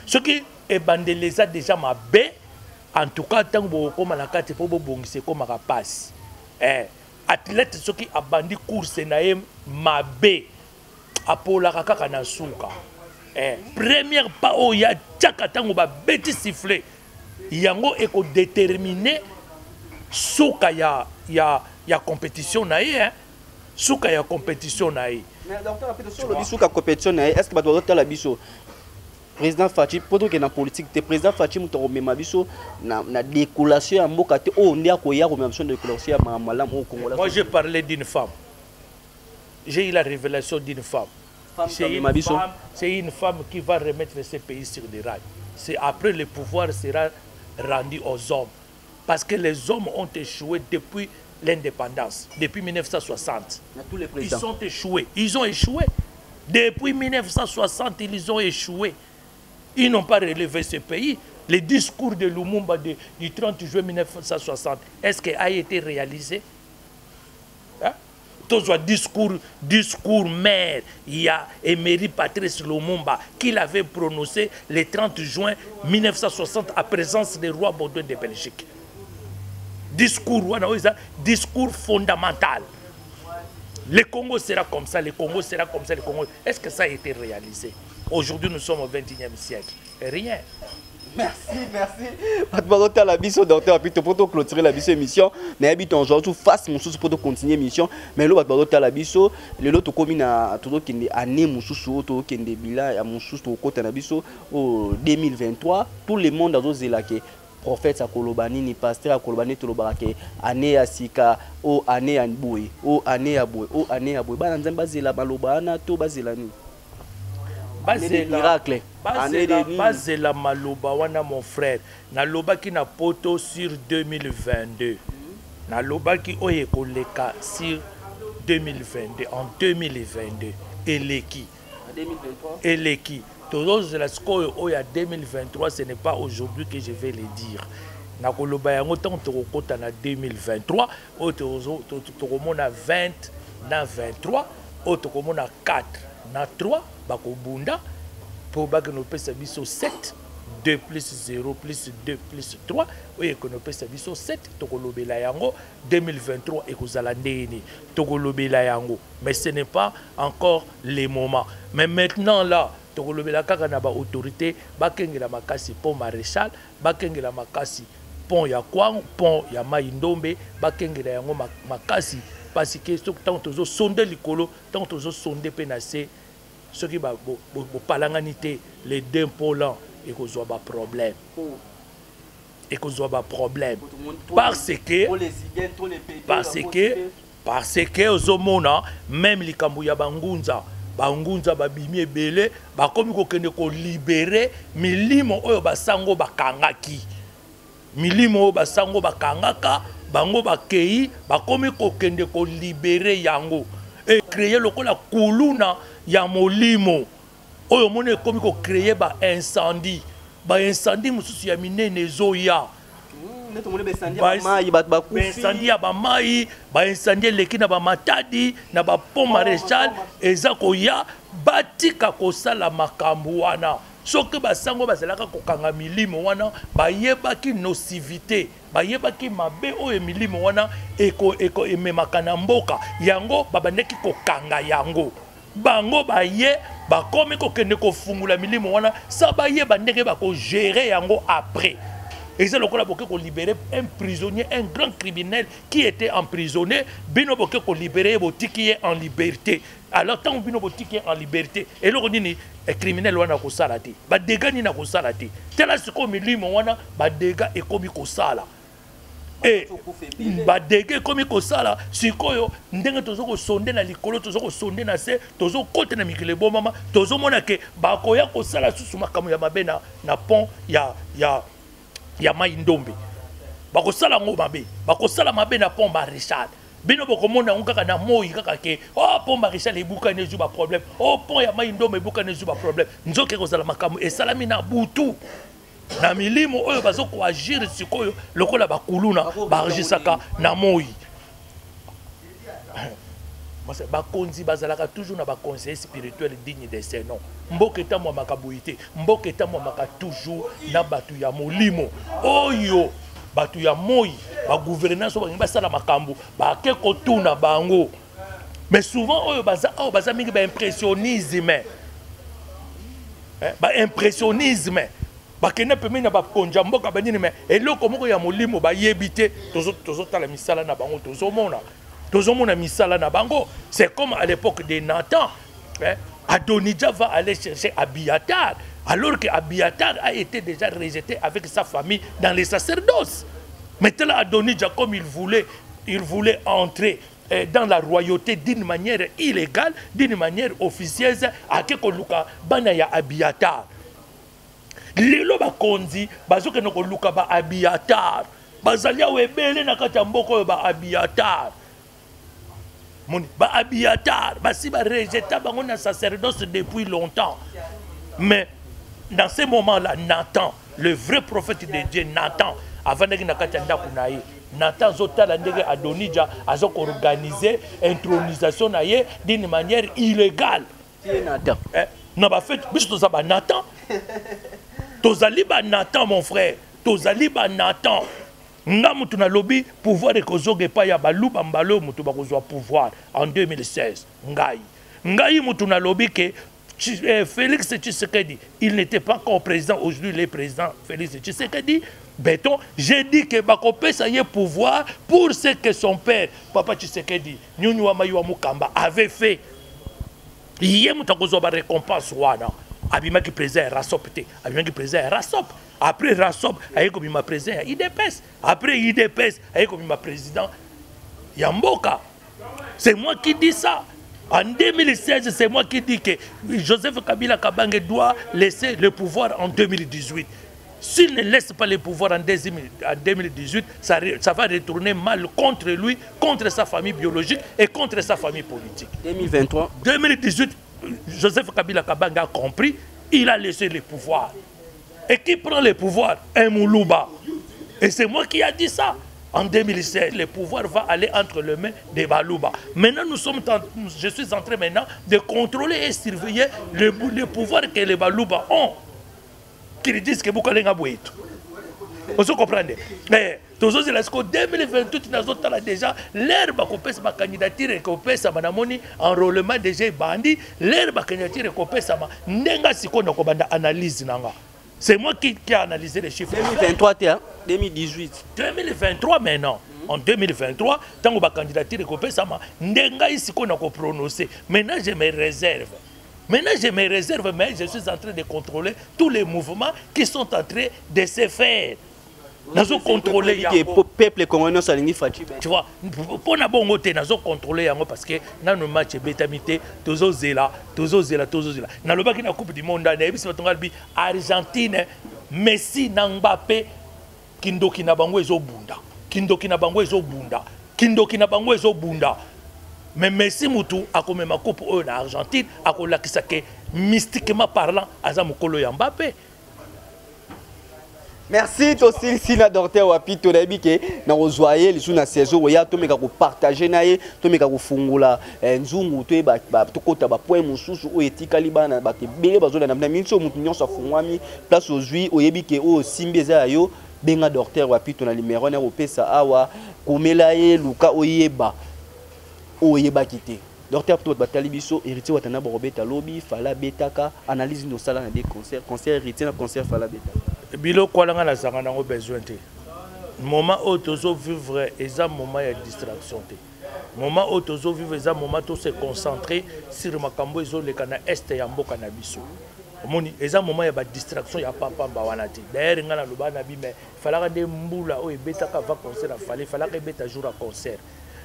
Ce qui est bandeleza déjà ma baie, en tout cas, tant que comme la carte pour c'est comme ma passe. Athlète, ce qui a bandi course naïm ma baie. Apola kaka na suka. Première pas où il y a tchakatango ba beti sifflé. Yango eko déterminer suka ya compétition naïe. Suka ya compétition naïe. Mais docteur sur le suka compétition naïe, est-ce que ba doit la biso président Fachi poto que na politique te président Fachi muto mema biso na décollation ya mboka te o ndia ko ya ko mema de décollation ya malam au Congo. Moi j'ai parlé d'une femme. J'ai eu la révélation d'une femme. C'est une femme qui va remettre ce pays sur des rails. C'est après le pouvoir sera rendu aux hommes. Parce que les hommes ont échoué depuis l'indépendance, depuis 1960. Ils ont échoué. Ils ont échoué. Depuis 1960, ils ont échoué. Ils n'ont pas relevé ce pays. Le discours de Lumumba du 30 juin 1960, est-ce qu'il a été réalisé? Tout ce discours mère, il y a Emery Patrice Lumumba qui l'avait prononcé le 30 juin 1960 à présence des rois Baudouin de Belgique. Discours fondamental. Le Congo sera comme ça, le Congo sera comme ça, le Congo. Est-ce que ça a été réalisé? Aujourd'hui, nous sommes au XXIe siècle. Rien. Merci. Patbarote la biso docteur puis pour clôturer la biso émission. Mais habite aujourd'hui face mon sous pour continuer émission. Mais le patbarote la biso, le lot comme na tout qui est année mon sous to qui est bilan à mon sous to côté na biso au 2023 tout le monde a osé là que prophète akolobani ni pasteur akolobani to lobake année asika o année anboui o année aboui o année aboui ba nzamba zela baloba na to bazela ni bazela maloba wana mon frère nalobaki na poto sur 2022 nalobaki oye koleka sur 2022 en 2022 eleki 2023 tozozela sikoyo oyo 2023 ce n'est pas aujourd'hui que je vais le dire nakoloba yango tant tokokota na 2023 oyo tokomona 20 na 23 oyo tokomona 4 na 3 bakobunda po bakenopesa biso 7 2 plus 0 plus 2 plus 3 oyo ekonopesa biso 7 tokolobela yango 2023 ekozala ndeni tokolobela yango mais ce n'est pas encore les moments mais maintenant là tokolobela kaka na ba autorité bakengela makasi pont maréchal bakengela makasi pont ya Kwang pont ya Mai-Ndombe bakengela yango makasi parce que tant tozo sonde likolo tant tozo sonde penase ce qui va palanganité les deux polans et qu'on soit pas problème parce que ozomona même likambo ya bangunza bangunza babimi ebele bakomi kokende ko libérer milimo oyo basango bakangaki milimo oyo basango bakangaka bango bakei bakomi kokende ko libérer yango et créer lokola kuluna ya molimo oyo mone ekomi ko créer ba incendie mususu ya minene ezoya incendie ya bamai incendie leki na bamatadi na bapont maréchal eza koya batika kosala makambo wana soki basango bazalaka kokanga milimo wana bayebaki nocivité bayebaki mabe oyo milimo wana ememaka na mboka yango babandeki kokanga yango bango baye bakomi kokende kofungula milimo wana sa bayeba ndenge bakogere yango après. Et c'est le cas pour libérer un prisonnier, un grand criminel qui était emprisonné. Bino boke ko libérer boti qui est en liberté. Alors tant bino boti qui est en liberté. Et là on dit un criminel wana ko salati. Ba dégâts ni na ko salati. Tela siko milimo wana ba dégâts et komi ko sala. Et ba dégâts komi ko sala sikoyo ndenge tozo ko sonde na likolo tozo ko sonde na se tozo kote na mikile bo mama tozo mona ke ba ko ya ko sala susu makamu ya mabena na pont ya Mai-Ndombe bakosala ngo mabe bakosala mabe na pont maréchal bino bokomona ngaka na moi kaka ke oh pont maréchal ebuka ne zuba problème oh pont ya Mai-Ndombe ebuka ne zuba problème nzoke kozala makamu esalami na butu na milimo oyo bazoko agir sikoyo lokola bakuluna baregisaka na moi bakonzi bazalaka toujours na baconseiller spirituel digne de ses noms mboka etamwa makaboyite mboka etamwa maka toujours na batu ya molimo oyo batu ya moi ba gouvernance ba basala makambo ba ke kotuna bango mais souvent oyo baza mingi ba impressionnisme ba impressionnisme bakene pemeni na bakonja mboka banini mais eloko moko ya molimo ba yebite tozo tala misala na bango tozomona misala na bango. C'est comme à l'époque de Nathan. Adonijah va aller chercher Abiatar, alors que Abiatar a été déjà rejeté avec sa famille dans les sacerdoces. Maintenant, Adonijah, comme il voulait entrer dans la royauté d'une manière illégale, d'une manière officieuse, à Kekoluka, Banaya Abiatar. Lelo bakonzi, bazoke no koluka ba Abiatar. Bazalia webele na kati ya mboko ba Abiatar. Ba Abiatar, si ba rejeta bango na sacerdoce depuis longtemps. Mais dans ce moment-là, Nathan, le vrai prophète de Dieu, Nathan, avant de nakatanda kunaye, Nathan zotala ndenge Adonijah azoko organiser intronisation naye d'une manière illégale. Nathan. Na ba fait biso to ba Nathan. Tozali ba Nathan mon frère, tozali ba Nathan. Nga mutu na lobby pouvoir ekozoge pa ya baluba mbalo mutu bakozwa pouvoir en 2016 ngai mutu na lobby ke Félix Tshisekedi, il n'était pas encore président, aujourd'hui le président Félix Tshisekedi, béton, j'ai dit que Bakopé ça y est pouvoir pour ce que son père, Papa Tshisekedi, Nyunyu Amayou Mukamba, avait fait. Il y a une récompense, Abimaki président Rassop, Abimaki président Rassop. Après Rassop, il y a comme président IDPS. Après IDPS, il y a comme président Yamboka. C'est moi qui dis ça. En 2016, c'est moi qui dis que Joseph Kabila Kabange doit laisser le pouvoir en 2018. S'il ne laisse pas le pouvoir en 2018, ça va retourner mal contre lui, contre sa famille biologique et contre sa famille politique. 2023. 2018, Joseph Kabila Kabange a compris, il a laissé le pouvoir. Et qui prend le pouvoir? Un Moulouba. Et c'est moi qui ai dit ça. En 2016, le pouvoir va aller entre les mains des Balouba. Maintenant, je suis en train maintenant de contrôler et surveiller le pouvoir que les Balouba ont. Qu'ils disent que vous connaissez Abouétou. Vous comprenez? Mais, en 2028, nous avons déjà l'herbe qui peut ma candidature et qui peut ma enrôlement déjà bandit, l'herbe candidature et qui peut ma n'enga si qu'on a analyse nanga. C'est moi qui ai analysé les chiffres. 2023, 2018. 2023 maintenant. En 2023, tant que ma candidature est coupée, ça m'a n'enga ici qu'on a prononcé. Maintenant, je me réserve. Maintenant, je me réserve, mais je suis en train de contrôler tous les mouvements qui sont en train de se faire. Nous avons contrôlé le peuple congolais salingi Fachi. Tu vois, pour na bongo te nazo contrôler yango parce que na no match betamité tozo zela. Na lobaki na coupe du monde na ebisi batonga bi Argentine, Messi na Mbappé kindoki na bango ezobunda. Mais Messi mutu akomema coupe oyo na Argentine akolakisa ke mystiquement parlant aza mokolo ya Mbappé. Merci aussi Sina Docteur Wapito Naibike na ozoyer les na saison oya to meka ko partager naye to meka ko fungula nzungu to ba to kota ba point mususu o etikali bana ba ke bele bazola na minso mutu nyonso fungwami place ozui oyebike o simbeza yo benga Docteur Wapito na numéro na opesa awa komela ye luka oyeba kité. Docteur Pto batali biso héritier watana Robert Alobi fala betaka analyse no sala na des concert héritier na concert fala beta. Bilo kwalanga na zanga nango besoin te. Moment où tozo vivre eza moment ya distraction te. Moment où tozo vivre eza moment to se concentrer sur makambo ezo leka na est ya mboka na biso. Omoni eza moment ya ba distraction ya papa mbawana te. D'ailleurs ngana loba na bi mais falaka de mbula o ebetaka va concert a falaka ebeta jour à concert.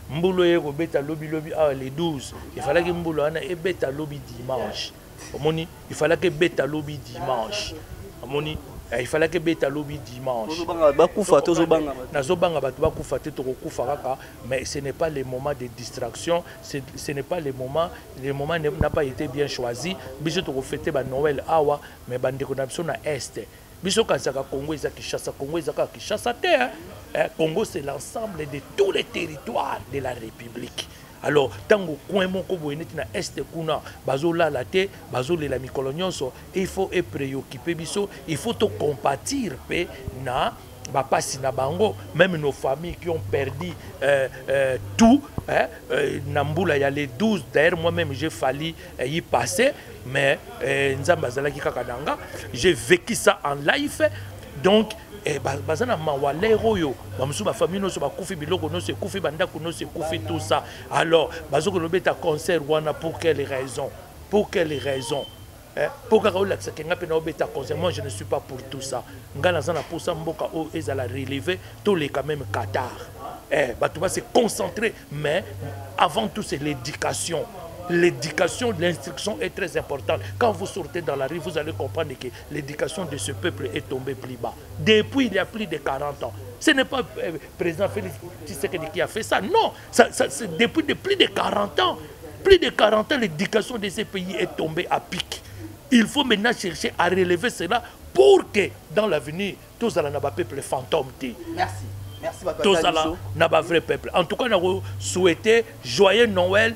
Mboulo yeko beta lobby les 12. Il fallait que mboulo ana e beta lobby dimanche. Omoni il fallait que beta lobby dimanche. Omoni il fallait que beta lobby dimanche. Mais ce n'est pas le moment de distraction, ce n'est pas le moment n'a pas été bien choisi. Biso to fêter ba Noël awa mais bande ko na biso na est. Biso kazaka Congo ezaka Kinshasa, Congo ezaka Kinshasa te. Congo c'est l'ensemble de tous les territoires de la République. Alors, tango coin moko boyeneti na est kuna bazola la te bazole la mikolonyonso, il faut être préoccupé biso, il faut te compatir pe na bapasi na bango, même nos familles qui ont perdu tout Namboula il y a les 12 d'ailleurs moi-même j'ai failli y passer mais nzamba zalaki kakadanga j'ai vécu ça en live donc bazana mawalero yo bamusu ba famille no so ba kufi biloko no se kufi bandako no se kufi tout ça alors bazoko lobeta concert wana pour quelle raison pour que concert moi je ne suis pas pour tout ça ngana zana pour ça mboka o ezala relever tous les quand même Qatar tu vas se concentrer mais avant tout c'est l'éducation. L'éducation, l'instruction est très importante. Quand vous sortez dans la rue, vous allez comprendre que l'éducation de ce peuple est tombée plus bas. Depuis il y a plus de 40 ans. Ce n'est pas le président Félix Tshisekedi qui a fait ça. Non, c'est depuis plus de 40 ans. Plus de 40 ans, l'éducation de ces pays est tombée à pic. Il faut maintenant chercher à relever cela pour que dans l'avenir, tous allons avoir un peuple fantôme. Merci. Merci tous allons avoir un vrai peuple. En tout cas, nous souhaitons joyeux Noël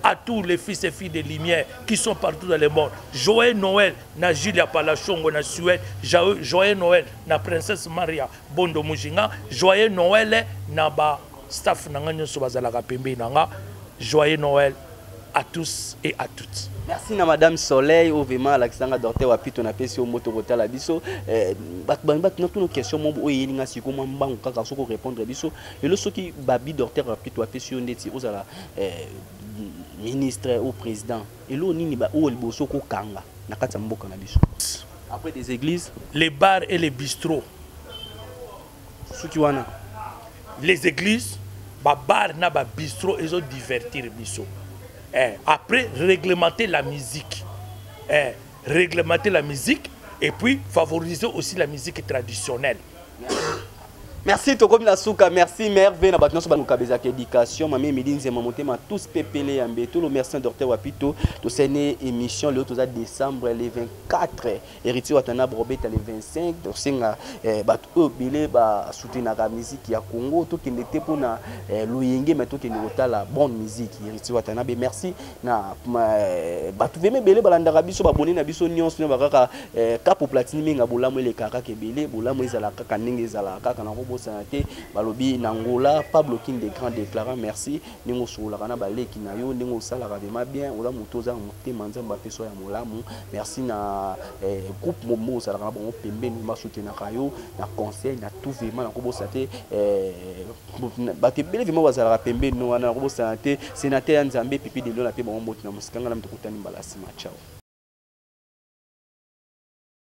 à tous les fils et filles de lumière qui sont partout dans le monde. Joyeux Noël na Julia Palachongo na Suède. Joyeux Noël na Princesse Maria Bondo Mujinga. Joyeux Noël na ba staff na nganyo so bazalaka pembe nanga. Joyeux Noël à tous et à toutes. Merci na Madame Soleil, au vraiment Alexandra Docteur Wapito na pesi au moto kota la biso. Bat na toutes nos questions mon o yelinga siko mo mbango kaka soko répondre biso. Et le soki babi Docteur Wapito Wapesi ndeti ozala ministre ou président. Et lo nini ba o liboso ko kanga na kati mboka na biso. Après des églises, les bars et les bistrots. Soki wana les églises, ba bar na ba bistrot ils ont divertir biso. Après, réglementer la musique. Réglementer la musique et puis favoriser aussi la musique traditionnelle. Merci Tokomi Nasuka, merci Merve na batno so banuka bezaka éducation mami midinze mamotema tous pepele yambe tout le merci Docteur Wapito to sene émission le to décembre le 24 héritier watana brobeta le 25 donc singa bat obile ba soutenir la musique ya Congo to kende te pona loyenge mais to kende otala bonne musique héritier watana be merci na batu veme bele balanda biso ba boni na biso nyonso na bakaka kapo platine minga bolamu le kaka kebele bolamu ezala kaka ninge ezala kaka na santé balobi nangola Pablo King des grands déclarants merci ningo sola kana baleki na yo ningo sala vraiment bien ola mutoza mutema nzamba peso ya molamu merci na groupe momo sala kana bon pembeni ma soutenir kayo na conseil na tout vraiment na ko bosate batebele vraiment bazala pembeni no wana ko bosate sénateur Nzambe pipi de lo na pe bon mbotina musikanga na mtukutani mbalasi ma ciao.